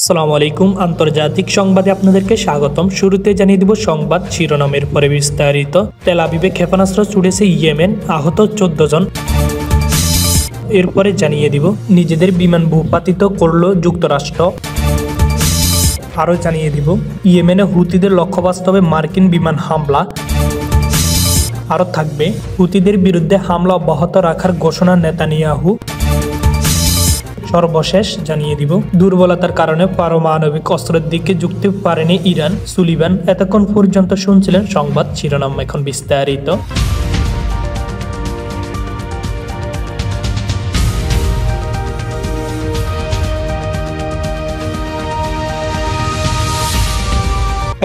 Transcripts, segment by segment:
আসসালামু আলাইকুম আন্তর্জাতিক সংবাদে আপনাদেরকে স্বাগতম। শুরুতে জানিয়ে দিব সংবাদ শিরোনামের পরে বিস্তারিত। তেল আবিবে ক্ষেপণাস্ত্র ছুড়েছে ইয়েমেন, আহত 14 জন। এরপরে জানিয়ে দিব নিজেদের বিমান ভূপাতিত করল যুক্তরাষ্ট্র। আরও জানিয়ে দিব ইয়েমেনে হুতিদের লক্ষ্যবাস্তবে মার্কিন বিমান হামলা। আরও থাকবে হুতিদের বিরুদ্ধে হামলা অব্যাহত রাখার ঘোষণা নেতানিয়াহু। সর্বশেষ জানিয়ে দিব দুর্বলতার কারণে পারমাণবিক অস্ত্রের দিকে ঝুঁকতে পারেনি ইরান, সুলিভান। এতক্ষণ পর্যন্ত শুনছিলেন সংবাদ শিরোনাম, এখন বিস্তারিত।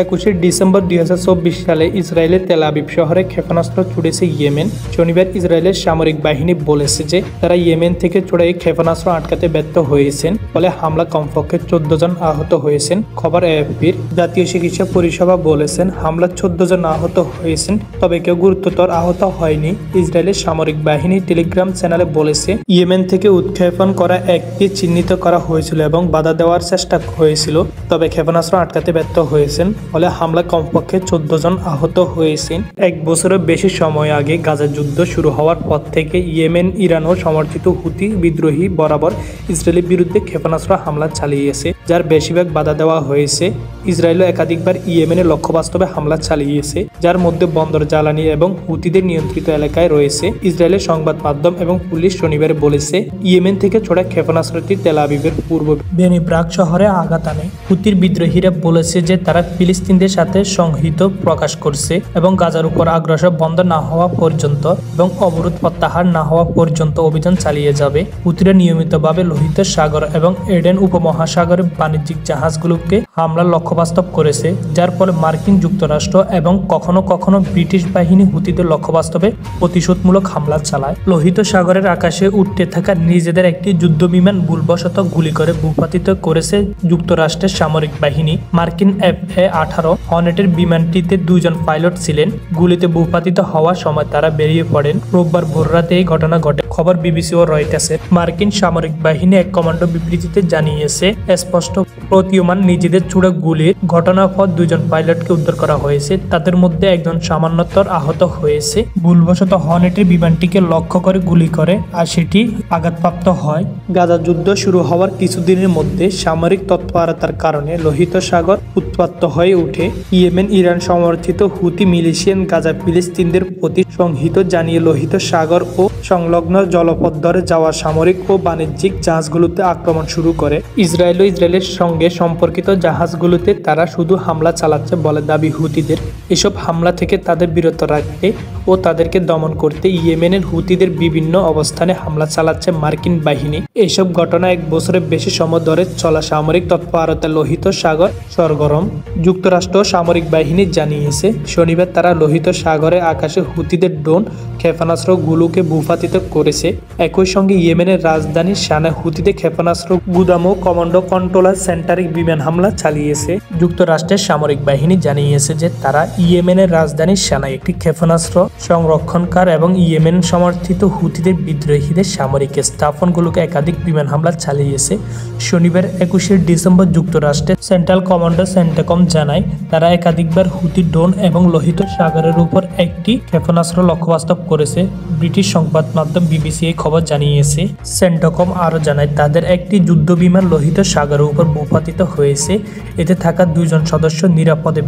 21 ডিসেম্বর 2024 সালে ইসরায়েলের তেল আবিব শহরে ক্ষেপণাস্ত্র ছুড়েছে ইয়েমেন। শনিবার ইসরায়েলের সামরিক বাহিনী বলেছে যে তারা ইয়েমেন থেকে ছোড়া এই ক্ষেপণাস্ত্র আটকাতে ব্যর্থ হয়েছেন, ফলে হামলা কমপক্ষে 14 জন আহত হয়েছেন। খবর এএফপির। জাতীয় চিকিৎসা পরিষেবা বলেছেন হামলা 14 জন আহত হয়েছেন, তবে কেউ গুরুতর আহত হয়নি। ইসরায়েলের সামরিক বাহিনী টেলিগ্রাম চ্যানেলে বলেছে ইয়েমেন থেকে উৎক্ষেপণ করা একটি চিহ্নিত করা হয়েছিল এবং বাধা দেওয়ার চেষ্টা হয়েছিল, তবে ক্ষেপণাস্ত্র আটকাতে ব্যর্থ হয়েছেন, ফলে হামলা কমপক্ষে 14 জন আহত হয়েছেন। এক বছরের বেশি সময় আগে গাজা যুদ্ধ শুরু হওয়ার পর থেকে ইয়েমেন ইরান ও সমর্থিত হুতি বিদ্রোহী বরাবর ইসরায়েলের বিরুদ্ধে ক্ষেপণাস্ত্র হামলা চালিয়েছে, যার বেশিরভাগ বাধা দেওয়া হয়েছে। ইসরায়েলও একাধিকবার ইয়েমেনের লক্ষ্যবাস্তবে হামলা চালিয়েছে, যার মধ্যে বন্দর, জ্বালানি এবং হুতিদের নিয়ন্ত্রিত এলাকায় রয়েছে। ইসরায়েলের সংবাদ মাধ্যম এবং পুলিশ শনিবার বলেছে ইয়েমেন থেকে ছোড়া ক্ষেপণাস্ত্রটি তেল আবিবের পূর্ব বেনি ব্রাক শহরে আঘাত আনে। হুতির বিদ্রোহীরা বলেছে যে তারা ফিলিস্তিনদের সাথে সংহতি প্রকাশ করছে এবং গাজার উপর আগ্রাসন বন্ধ না হওয়া পর্যন্ত এবং অবরোধ প্রত্যাহার না হওয়া পর্যন্ত অভিযান চালিয়ে যাবে। হুতিরা নিয়মিতভাবে লোহিত সাগর এবং এডেন উপমহাসাগরে বাণিজ্যিক জাহাজগুলোকে হামলার লক্ষ্যবাস্তব করেছে, যার ফলে মার্কিন যুক্তরাষ্ট্র এবং কখনো কখনো ব্রিটিশ বাহিনী হুতিদের লক্ষ্যবাস্তবে প্রতিশোধমূলক হামলা চালায়। লোহিত সাগরের আকাশে উঠতে থাকা নিজেদের একটি যুদ্ধবিমান ভুলবশত গুলি করে ভূপাতিত করেছে যুক্তরাষ্ট্রের সামরিক বাহিনী। মার্কিন F-18 হর্নেটের বিমানটিতে 2 জন পাইলট ছিলেন। গুলিতে ভূপাতিত হওয়ার সময় তারা বেরিয়ে পড়েন। রোববার ভোররাতে এই ঘটনা ঘটে, খবর বিবিসি ও রয়টার্সের। মার্কিন সামরিক বাহিনী এক কমান্ডো বিবৃতিতে জানিয়েছে স্পষ্ট প্রতীয়মান নিজেদের ছুড়া গুলির ঘটনার পর 2 জন পাইলটকে উদ্ধার করা হয়েছে, তাদের মধ্যে একজন সামান্যতর আহত হয়েছে। ভুলবশত হর্নেটের বিমানটিকে লক্ষ্য করে গুলি করে আর সেটি আঘাতপ্রাপ্ত হয়। গাজা যুদ্ধ শুরু হওয়ার কিছুদিনের মধ্যে সামরিক তৎপরতার কারণে লোহিত সাগর উত্তপ্ত হয়ে ওঠে। ইয়েমেন ইরান সমর্থিত হুতি মিলিশিয়ান গাজা ফিলিস্তিনদের প্রতি সংহিত জানিয়ে লোহিত সাগর ও সংলগ্ন জলপথ ধরে যাওয়া সামরিক ও বাণিজ্যিক জাহাজগুলোতে আক্রমণ শুরু করে। ইসরায়েল ও ইসরায়েলের সঙ্গে সম্পর্কিত জাহাজগুলোতে তারা শুধু হামলা চালাচ্ছে বলে দাবি হুতিদের। এসব হামলা থেকে তাদের বিরত রাখতে ও তাদেরকে দমন করতে ইয়েমেনের হুতিদের বিভিন্ন অবস্থানে হামলা চালাচ্ছে মার্কিন বাহিনী। এইসব ঘটনা এক বছরের বেশি সময় ধরে চলা সামরিক তৎপরতা লোহিত সাগর সরগরম। যুক্তরাষ্ট্র সামরিক বাহিনী জানিয়েছে শনিবার তারা লোহিত সাগরে আকাশে হুতিদের ড্রোন ক্ষেপণাস্ত্রগুলোকে ভূপাতিত করেছে। একই সঙ্গে ইয়েমেনের রাজধানী সানায় হুতিদের ক্ষেপণাস্ত্র গুদাম ও কমান্ডো কন্ট্রোলার সেন্টারে বিমান হামলা চালিয়েছে। যুক্তরাষ্ট্রের সামরিক বাহিনী জানিয়েছে যে তারা ইয়েমেনের রাজধানী সানায় একটি ক্ষেপণাস্ত্র সংরক্ষণকার এবং ইয়েমেন সমর্থিত হুতিদের বিদ্রোহীদের সামরিক স্থাপনগুলোকে একাধিক বিমান হামলা চালিয়েছে। শনিবার 21 ডিসেম্বর যুক্তরাষ্ট্রের সেন্ট্রাল কমান্ডার সেন্টাকম জানায় তারা একাধিকবার হুতি ড্রোন এবং লোহিত সাগরের উপর একটি ক্ষেপণাস্ত্র লক্ষ্যবাস্তব করেছে। ব্রিটিশ সংবাদ মাধ্যম বিবিসি এই খবর জানিয়েছে। সেন্টাকম আরও জানায় তাদের একটি যুদ্ধবিমান লোহিত সাগরের উপর ভূপাতিত হয়েছে। এতে থাকা 2 জন সদস্য নিরাপদে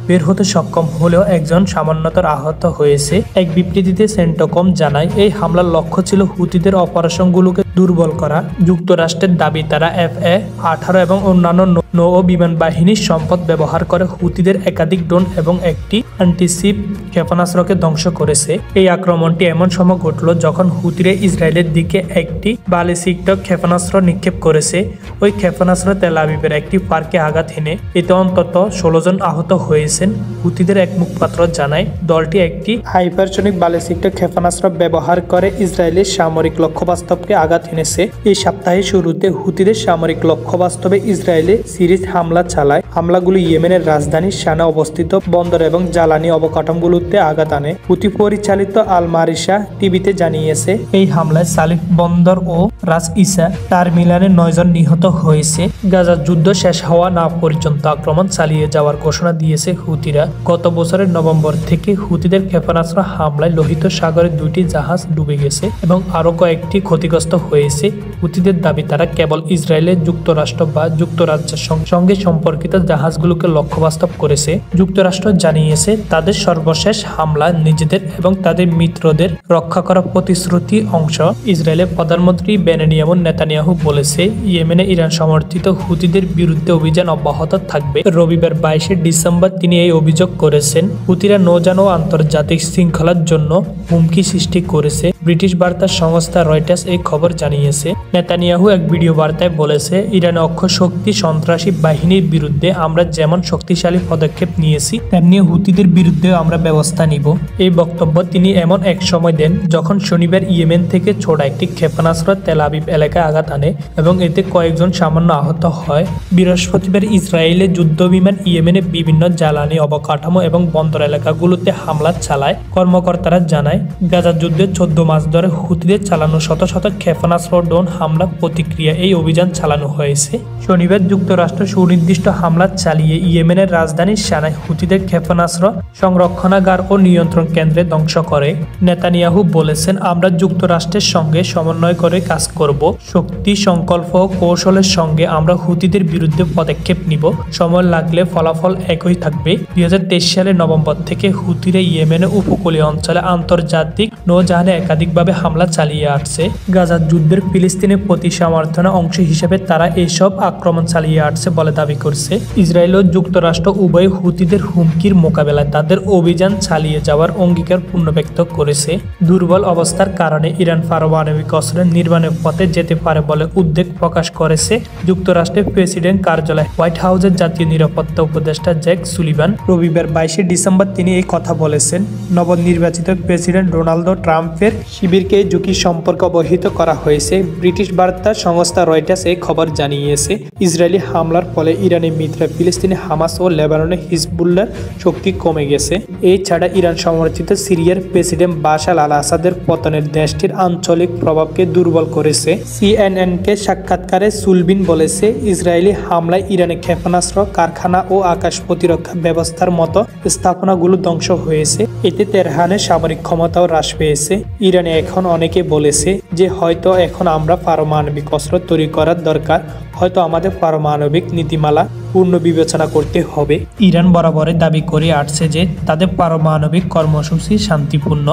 বের হতে সক্ষম হলেও একজন সামান্যতর আহত হয়েছে। এক বিবৃতিতে সেন্টাকম জানায় এই হামলার লক্ষ্য ছিল হুতিদের অপারেশনগুলোকে দুর্বল করা। যুক্তরাষ্ট্রের দাবি তারা F-18 এবং অন্যান্য নৌ বিমান বাহিনীর সম্পদ ব্যবহার করে হুতিদের একাধিক ড্রোন এবং একটি অ্যান্টিশিপ ক্ষেপণাস্ত্রকে ধ্বংস করেছে। এই আক্রমণটি এমন সময় ঘটল যখন হুতিরা ইসরায়েলের দিকে একটি ব্যালিস্টিক ক্ষেপণাস্ত্র নিক্ষেপ করেছে। ওই ক্ষেপণাস্ত্র তেল আবিবের একটি পার্কে আঘাত হেনে এতে অন্তত 16 জন আহত হয়েছেন। হুতিদের এক মুখপাত্র জানায় দলটি একটি হাইপারসনিক ব্যালিস্টিক ক্ষেপণাস্ত্র ব্যবহার করে ইসরায়েলের সামরিক লক্ষ্যবাস্তবকে আঘাত এনেছে। এই সপ্তাহের শুরুতে হুতিদের সামরিক লক্ষ্যবাস্তবে ইসরায়েলে সিরিজ হামলা চালায়। হামলাগুলো ইয়েমেনের রাজধানী সানা অবস্থিত বন্দর এবং জ্বালানি অবকাঠামোগুলোতে আঘাত আনে। হুতি পরিচালিত আল মারিশা টিভিতে জানিয়েছে এই হামলায় সালিফ বন্দর ও রাস ইসা টার্মিনালে 9 জন নিহত হয়েছে। গাজা যুদ্ধ শেষ হওয়া না পর্যন্ত আক্রমণ চালিয়ে যাওয়ার ঘোষণা দিয়েছে হুতিরা। গত বছরের নভেম্বর থেকে হুতিদের ক্ষেপণাস্ত্র হামলায় লোহিত সাগরে 2টি জাহাজ ডুবে গেছে এবং আরো কয়েকটি ক্ষতিগ্রস্ত হয়েছে। হুতিদের দাবি তারা কেবল ইসরায়েলের যুক্তরাষ্ট্র বা যুক্তরাজ্যের সঙ্গে সম্পর্কিত জাহাজগুলোকে লক্ষ্যবাস্তব করেছে। যুক্তরাষ্ট্র জানিয়েছে তাদের সর্বশেষ হামলা নিজেদের এবং তাদের মিত্রদের রক্ষা করার প্রতিশ্রুতি অংশ। ইসরায়েলের প্রধানমন্ত্রী বেনিয়ামিন নেতানিয়াহু বলেছে ইয়েমেনে ইরান সমর্থিত হুতিদের বিরুদ্ধে অভিযান অব্যাহত থাকবে। রবিবার 22 ডিসেম্বর তিনি এই অভিযোগ করেছেন। হুতিরা নৌযান ও আন্তর্জাতিক শৃঙ্খলার জন্য হুমকি সৃষ্টি করেছে। ব্রিটিশ বার্তা সংস্থা রয়টার্স এই খবর জানিয়েছে। নেতানিয়াহু এক ভিডিও বার্তায় বলেছে ইরানের অক্ষ শক্তি সন্ত্রাসী বাহিনীর বিরুদ্ধে আমরা যেমন শক্তিশালী পদক্ষেপ নিয়েছি তেমনি হুতিদের বিরুদ্ধেও আমরা ব্যবস্থা নিব। এই বক্তব্য তিনি এমন এক সময় দেন যখন শনিবার ইয়েমেন থেকে ছোড়া একটি ক্ষেপণাস্ত্র তেল আবিব এলাকায় আঘাত আনে এবং এতে কয়েকজন সামান্য আহত হয়। বৃহস্পতিবার ইসরায়েলের যুদ্ধবিমান ইয়েমেনের বিভিন্ন জ্বালানি অবকাঠামো এবং বন্দর এলাকাগুলোতে হামলা চালায়। কর্মকর্তারা জানায় গাজা যুদ্ধের 14 মাস ধরে হুতিদের চালানো শত শত ক্ষেপণাস্ত্র ড্রোন হামলা প্রতিক্রিয়া এই অভিযান চালানো হয়েছে। শনিবার যুক্তরাষ্ট্র সুনির্দিষ্ট হামলা চালিয়ে ইয়েমেনের রাজধানী সানায় হুতিদের ক্ষেপণাস্ত্র সংরক্ষণাগার ও নিয়ন্ত্রণ কেন্দ্রে ধ্বংস করে। নেতানিয়াহু বলেছেন আমরা যুক্তরাষ্ট্রের সঙ্গে সমন্বয় করে কাজ করব। শক্তি সংকল্প ও কৌশলের সঙ্গে আমরা হুতিদের বিরুদ্ধে পদক্ষেপ নিব। সময় লাগলে ফলাফল একই থাকবে। 2023 সালের নভেম্বর থেকে হুতিরা ইয়েমেনের উপকূলীয় অঞ্চলে আন্তর্জাতিক নৌযানে একাধিকভাবে হামলা চালিয়ে আসছে। গাজার যুদ্ধের ফিলিস্তিনের প্রতি সমর্থনের অংশ হিসেবে তারা এইসব আক্রমণ চালিয়ে আসছে বলে দাবি করছে। ইসরায়েল ও যুক্তরাষ্ট্র উভয় হুতিদের হুমকির মোকাবেলায় তাদের অভিযান চালিয়ে যাওয়ার অঙ্গীকার পুনর্ব্যক্ত করেছে। দুর্বল অবস্থার কারণে ইরান পারমাণবিক অস্ত্র নির্মাণের পথে যেতে পারে বলে উদ্বেগ প্রকাশ করেছে যুক্তরাষ্ট্রের প্রেসিডেন্ট কার্যালয়। হোয়াইট হাউসের জাতীয় নিরাপত্তা উপদেষ্টা জ্যাক সুলিভান রবিবার 22 ডিসেম্বর তিনি এই কথা বলেছেন। নবনির্বাচিত প্রেসিডেন্ট ডোনাল্ড ট্রাম্পের শিবিরকে ঝুঁকি সম্পর্কে অবহিত করা হয়েছে। ব্রিটিশ বার্তা সংস্থা রয়টার্স এই খবর জানিয়েছে। ইসরায়েলি হামলার ফলে ইরানের মিত্র ফিলিস্তিনি হামাস ও লেবাননের হিজবুল্লাহর শক্তি কমে গেছে। এছাড়া ইরান সমর্থিত সিরিয়ার প্রেসিডেন্ট বাশার আল আসাদের পতনের দেশটির আঞ্চলিক প্রভাবকে দুর্বল করেছে। সিএনএনকে সাক্ষাৎকারে সুলবিন বলেছে ইসরায়েলি হামলায় ইরানের ক্ষেপণাস্ত্র কারখানা ও আকাশ প্রতিরক্ষা ব্যবস্থার মতো স্থাপনাগুলো ধ্বংস হয়েছে। এতে তেহরানের সামরিক ক্ষমতাও হ্রাস পেয়েছে। ইরানে এখন অনেকে বলেছে যে হয়তো এখন আমরা পারমাণবিক অস্ত্র তৈরি করার দরকার, হয়তো আমাদের পারমাণবিক নীতিমালা পূর্ণ বিবেচনা করতে হবে। ইরান বরাবরই দাবি করে আসছে যে তাদের পারমাণবিক কর্মসূচি শান্তিপূর্ণ।